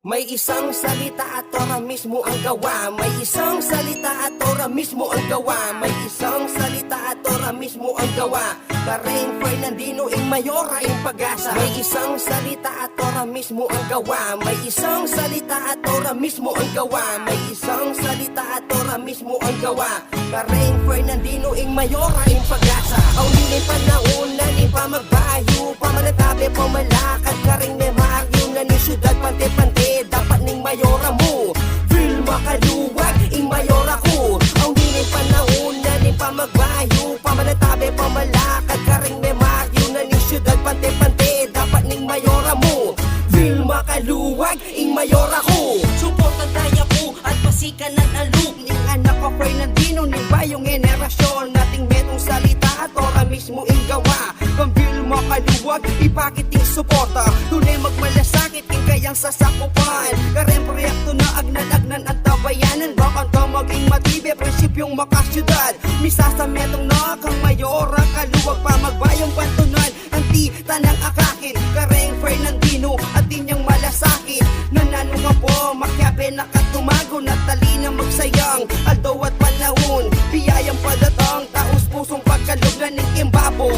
May isang salita at ora mismo ang gawa. May isang salita at ora mismo ang gawa. May isang salita at ora mismo ang gawa. Kareng, Fernandinu, ing mayora, ing pag-asa. May isang salita at ora mismo ang gawa. May isang salita at ora mismo ang gawa. May isang salita at ora mismo ang gawa. Kareng, Fernandinu, ing mayora, ing pag-asa. Awni ning panawun, ning pamagbayu, pamanantabe, pamalakad. Kareng, memaryu, ning siyudad, pante, dapat ning mayora mu. Vilma Caluag, ing mayora ko. Awni ning panahon na ning pamagbayu, pamanantabe, pamalakad. Kareng, memaryu, ning siyudad, pante, dapat ning mayora mu. Vilma Caluag, ing mayora ko. Suportan tayo ko at pasikanan ang loop. Ning anak ko Fernandinu, ning bayong generasyon. Nating metong salita at ora mismo ing gawa. Kang Vilma Caluag, ipakiting suporta. Tunay magmalasakit king kayang sasakupan. Kareng proyekto na agnan at tabayanan. Bakang ka maging matibe, prinsipyong makasyudad. Misa sa metong na kang mayora Caluag, pamagbayong pantunan. Anti tanang akakin, Kareng Fernandinu at inyang malasakit. Nananong ka po, makyabe nakatumago. Natalina magsayang, aldaw at panahon. Biyayang padatang, taos pusong pagkalog na ning imbabo.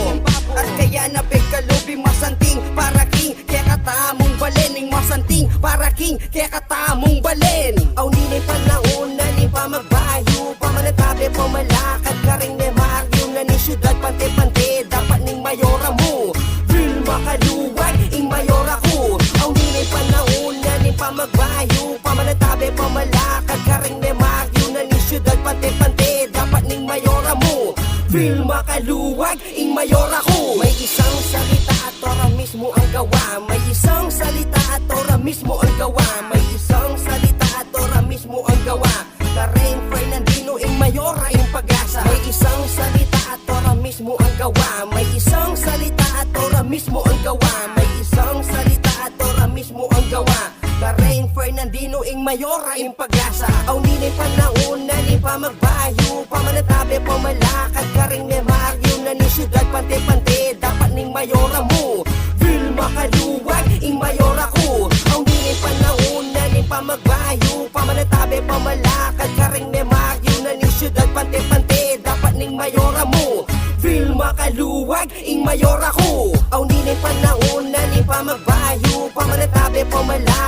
At kaya na pagkalubi masanting para king, kaya katamong balen. Ning masanting para king, kaya katamong balen. Awni ning panahon na ning pamagbayu, pamanantabe, pamalakad. Kareng, memaryu, ning siyudad, pante, dapat ning mayora mu. Vilma Caluag, ing mayora ko. Awni ning panahon na ning pamagbayu, pamanantabe, pamalakad. Kareng, memaryu, ning siyudad, pante, dapat ning mayora mu. Vilma Caluag, ing mayora ko. May isang salita at ora mismo ang gawa. May isang salita at ora mismo ang gawa. May isang salita at ora mismo ang gawa. Kareng Fernandinu, ing mayora, ing pag-asa. May isang salita at ora mismo ang gawa. May isang salita at ora mismo ang gawa. May isang salita at ora mismo ang gawa. Kareng Fernandinu, ing mayora, ing pag-asa. Awni ning panahon na ning pamagbayu, pamanantabe, pamalakad. Kareng, memaryu, ning siyudad, pante, dapat ning mayora mu. Vilma Caluag, ing mayora ko. Awni ning panahon na ning pamagbayu, pamanantabe, pamalakad. Kareng, memaryu, ning siyudad, pante, dapat ning mayora mu. Vilma Caluag, ing mayora ko. Awni ning panahon na ning pamagbayu, pamanantabe, pamalakad.